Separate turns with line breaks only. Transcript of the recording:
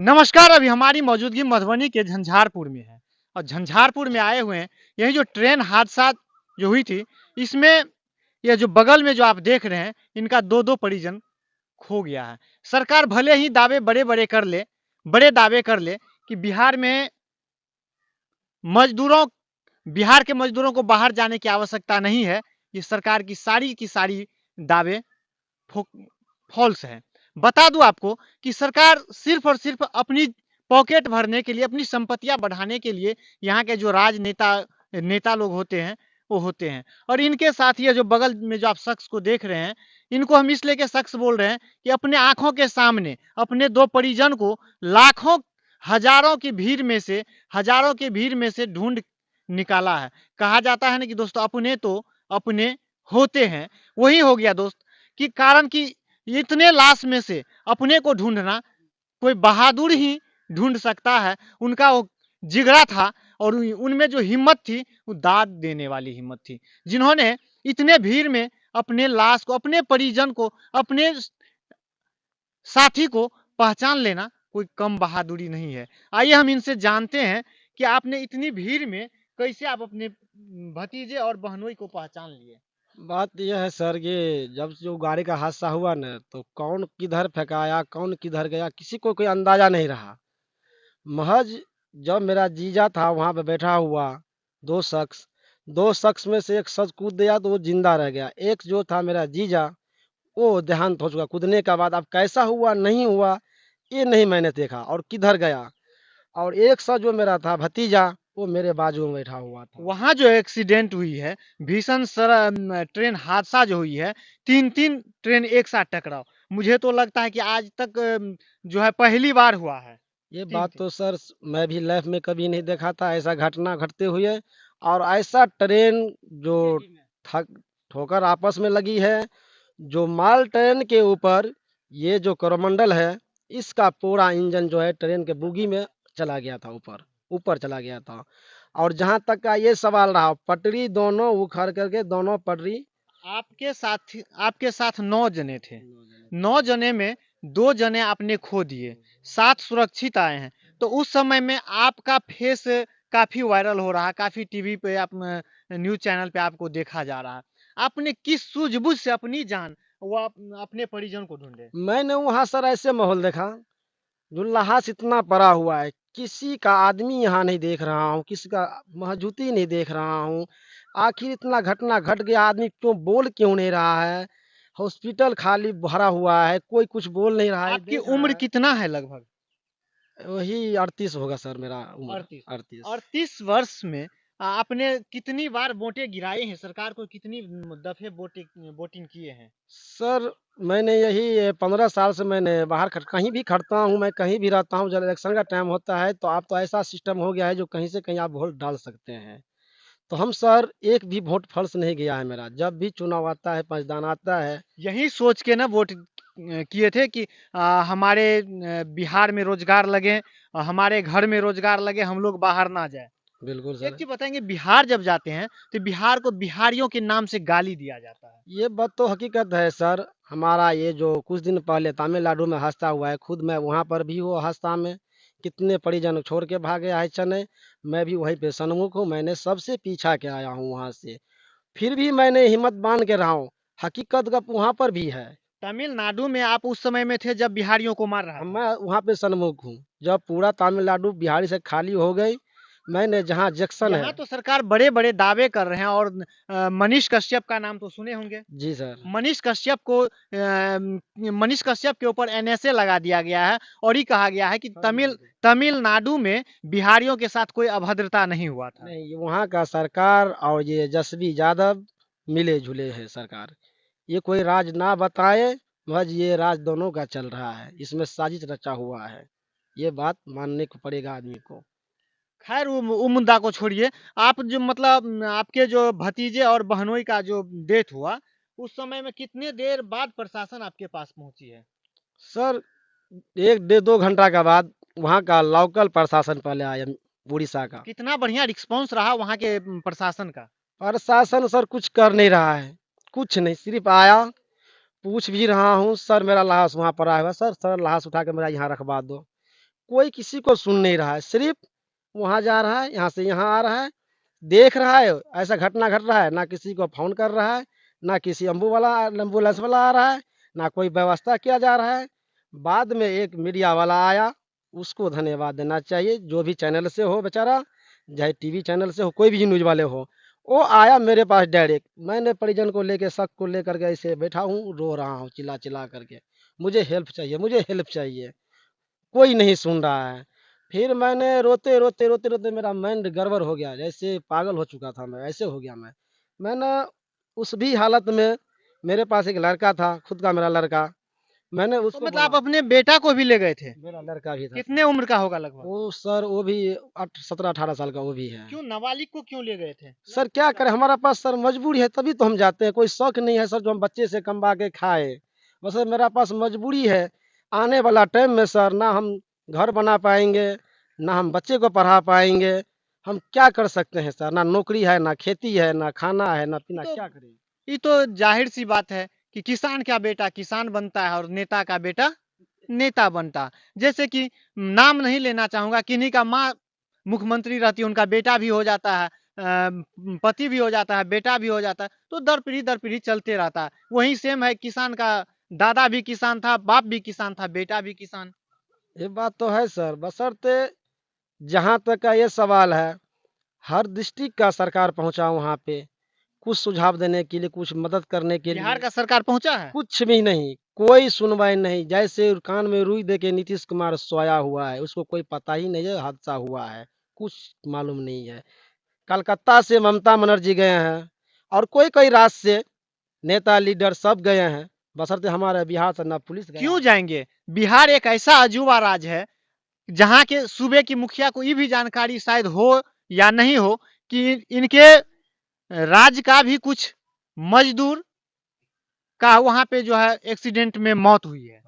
नमस्कार। अभी हमारी मौजूदगी मधुबनी के झंझारपुर में है और झंझारपुर में आए हुए हैं। यही जो ट्रेन हादसा जो हुई थी, इसमें यह जो बगल में जो आप देख रहे हैं, इनका दो परिजन खो गया है। सरकार भले ही दावे बड़े दावे कर ले कि मजदूरों बिहार के मजदूरों को बाहर जाने की आवश्यकता नहीं है। ये सरकार की सारी दावे फॉल्स है। बता दूं आपको कि सरकार सिर्फ और सिर्फ अपनी पॉकेट भरने के लिए, अपनी संपत्तियां बढ़ाने के लिए यहाँ के जो राजनेता नेता लोग होते हैं, वो होते हैं। और इनके साथ ये जो बगल में जो आप शख्स को देख रहे हैं, इनको हम इसलिए के शख्स बोल रहे हैं कि अपने आंखों के सामने अपने दो परिजन को लाखों हजारों की भीड़ में से ढूंढ निकाला है। कहा जाता है ना कि दोस्तों, अपने तो अपने होते हैं। वही हो गया दोस्त, कि कारण कि इतने लाश में से अपने को ढूंढना कोई बहादुर ही ढूंढ सकता है। उनका वो जिगरा था और उनमें जो हिम्मत थी, वो दाद देने वाली हिम्मत थी, जिन्होंने इतने भीड़ में अपने लाश को, अपने परिजन को, अपने साथी को पहचान लेना कोई कम बहादुरी नहीं है। आइए हम इनसे जानते हैं कि आपने इतनी भीड़ में कैसे आप अपने भतीजे और बहनोई को पहचान लिए।
बात यह है सर, ये जब जो गाड़ी का हादसा हुआ ना, तो कौन किधर फेंकाया कौन किधर गया किसी को कोई अंदाजा नहीं रहा। महज जब मेरा जीजा था वहां पे बैठा हुआ, दो शख्स दो शख्स में से एक शख्स कूद गया तो वो जिंदा रह गया। एक जो था मेरा जीजा, वो देहांत हो चुका कूदने का बाद। अब कैसा हुआ नहीं हुआ ये नहीं मैंने देखा और किधर गया। और एक शख्स जो मेरा था भतीजा, वो मेरे बाजू में बैठा हुआ था।
वहां जो एक्सीडेंट हुई है, ट्रेन हादसा जो हुई है, तीन तीन ट्रेन एक साथ टकराव, मुझे तो लगता है कि आज तक जो है पहली बार हुआ है।
ये
तीन
बात
तीन
तो सर मैं भी लाइफ में कभी नहीं देखा था ऐसा घटना घटते हुए। और ऐसा ट्रेन जो ठक ठोकर आपस में लगी है, जो माल ट्रेन के ऊपर ये जो करमंडल है, इसका पूरा इंजन जो है ट्रेन के बोगी में चला गया था, ऊपर ऊपर चला गया था। और जहां तक का ये सवाल रहा, पटरी दोनों उखड़ करके दोनों पटरी।
आपके साथ 9 जने थे। 9 जने में 2 जने आपने खो दिए, 7 सुरक्षित आए हैं। तो उस समय में आपका फेस काफी वायरल हो रहा है, काफी टीवी पे, आप न्यूज चैनल पे आपको देखा जा रहा है। आपने किस सूझबूझ से अपनी जान, अपने परिजन को ढूंढे।
मैंने वहां सर ऐसे माहौल देखा, जुल्लाहास इतना पड़ा हुआ है, किसी का आदमी यहाँ नहीं देख रहा हूँ, किसी का मौजूदगी नहीं देख रहा हूँ। आखिर इतना घटना घट गया, आदमी क्यों नहीं रहा है। हॉस्पिटल खाली भरा हुआ है, कोई कुछ बोल नहीं रहा है,
आपकी
देख रहा
उम्र
है।
कितना है लगभग।
वही 38 होगा सर मेरा उम्र।
38।
38।
38 वर्ष में आपने कितनी बार वोटें गिराई हैं, सरकार को कितनी दफे वोटिंग किए हैं।
सर मैंने यही 15 साल से मैंने बाहर कहीं भी खड़ता हूँ, मैं कहीं भी रहता हूँ, जब इलेक्शन का टाइम होता है तो आप तो ऐसा सिस्टम हो गया है जो कहीं से कहीं आप वोट डाल सकते हैं। तो हम सर एक भी वोट फर्स नहीं गया है मेरा, जब भी चुनाव आता है, पंचदान आता है।
यही सोच के ना वोट किए थे कि हमारे बिहार में रोजगार लगे, हमारे घर में रोजगार लगे, हम लोग बाहर ना जाए।
बिल्कुल
एक
सर।
चीज बताएंगे, बिहार जब जाते हैं तो बिहार को बिहारियों के नाम से गाली दिया जाता है।
ये बात तो हकीकत है सर। हमारा ये जो कुछ दिन पहले तमिलनाडु में हादसा हुआ है, खुद मैं वहाँ पर भी हुआ हादसा में, कितने परिजन छोड़ के भागे आए चने। मैं भी वहीं पे सन्मुख हूँ, मैंने सबसे पीछा के आया हूँ वहाँ से। फिर भी मैंने हिम्मत बांध के रहा हूँ। हकीकत गप वहाँ पर भी है।
तमिलनाडु में आप उस समय में थे जब बिहारियों को मार रहा था।
मैं वहाँ पे सन्मुख हूँ, जब पूरा तमिलनाडु बिहारी से खाली हो गई, मैंने जहाँ जंक्शन है।
यहाँ तो सरकार बड़े बड़े दावे कर रहे हैं, और मनीष कश्यप का नाम तो सुने होंगे।
जी सर।
मनीष कश्यप के ऊपर एनएसए लगा दिया गया है, और ये कहा गया है कि तमिलनाडु में बिहारियों के साथ कोई अभद्रता नहीं हुआ था।
नहीं, ये वहाँ का सरकार और ये जसवी यादव मिले जुले हैं सरकार। ये कोई राज ना बताए, बस ये राज दोनों का चल रहा है, इसमें साजिश रचा हुआ है। ये बात मानने को पड़ेगा आदमी को।
खैर, वो मुद्दा को छोड़िए। आप जो मतलब आपके जो भतीजे और बहनोई का जो डेथ हुआ, उस समय में कितने देर बाद प्रशासन आपके पास पहुंची है।
सर 1 डेढ़ 2 घंटा के बाद वहाँ का लोकल प्रशासन पहले आया, उड़ीसा का।
कितना बढ़िया रिस्पॉन्स रहा वहाँ के प्रशासन का।
प्रशासन सर कुछ कर नहीं रहा है, कुछ नहीं, सिर्फ आया। पूछ भी रहा हूँ, सर मेरा लाश वहाँ पर आया हुआ, सर सर लाश उठा के मेरा यहाँ रखवा दो। कोई किसी को सुन नहीं रहा है, सिर्फ वहाँ जा रहा है, यहाँ से यहाँ आ रहा है, देख रहा है ऐसा घटना घट रहा है, ना किसी को फोन कर रहा है, ना किसी एम्बुलेंस वाला आ रहा है, ना कोई व्यवस्था किया जा रहा है। बाद में एक मीडिया वाला आया, उसको धन्यवाद देना चाहिए, जो भी चैनल से हो बेचारा, चाहे टीवी चैनल से हो, कोई भी न्यूज वाले हो, वो आया मेरे पास डायरेक्ट। मैंने परिजन को लेके, शक को लेकर के ऐसे बैठा हूँ, रो रहा हूँ चिल्ला चिल्ला करके, मुझे हेल्प चाहिए, मुझे हेल्प चाहिए। कोई नहीं सुन रहा है। फिर मैंने रोते रोते रोते रोते मेरा माइंड गड़बड़ हो गया, जैसे पागल हो चुका था मैं, ऐसे हो गया मैंने उस भी हालत में, मेरे पास एक लड़का था, खुद का मेरा लड़का, मैंने
तो
उसको
मतलब
बोला।
आप अपने बेटा को भी ले गए थे?
मेरा लड़का भी था
कितने
सर।
उम्र का होगा लगभग?
वो सर वो भी 17-18 साल का वो भी है।
क्यों नाबालिग को क्यों ले गए थे?
सर क्या करें, हमारा पास सर मजबूरी है, तभी तो हम जाते हैं, कोई शौक नहीं है सर जो हम बच्चे से कमा के खाए, बस मेरा पास मजबूरी है। आने वाला टाइम में सर ना हम घर बना पाएंगे, ना हम बच्चे को पढ़ा पाएंगे, हम क्या कर सकते हैं सर, ना नौकरी है, ना खेती है, ना खाना है, ना पीना,
तो
क्या करें।
ये तो जाहिर सी बात है कि किसान का बेटा किसान बनता है और नेता का बेटा नेता बनता। जैसे कि नाम नहीं लेना चाहूंगा, किन्हीं का माँ मुख्यमंत्री रहती है, उनका बेटा भी हो जाता है, पति भी हो जाता है, बेटा भी हो जाता है, तो दर पीढ़ी चलते रहता है। वही सेम है, किसान का दादा भी किसान था, बाप भी किसान था, बेटा भी किसान।
ये बात तो है सर, बशर्ते जहाँ तक का ये सवाल है, हर डिस्ट्रिक्ट का सरकार पहुंचा वहाँ पे, कुछ सुझाव देने के लिए, कुछ मदद करने के
बिहार
लिए,
का सरकार पहुंचा है?
कुछ भी नहीं, कोई सुनवाई नहीं। जैसे कान में रुई दे के नीतीश कुमार सोया हुआ है, उसको कोई पता ही नहीं है हादसा हुआ है, कुछ मालूम नहीं है। कलकत्ता से ममता बनर्जी गए हैं, और कोई कोई राज्य से नेता लीडर सब गए हैं, बशर्ते हमारे बिहार से ना पुलिस गया
क्यों
है।
जाएंगे? बिहार एक ऐसा अजूबा राज्य है जहाँ के सूबे की मुखिया को ये भी जानकारी शायद हो या नहीं हो कि इनके राज्य का भी कुछ मजदूर का वहां पे जो है एक्सीडेंट में मौत हुई है।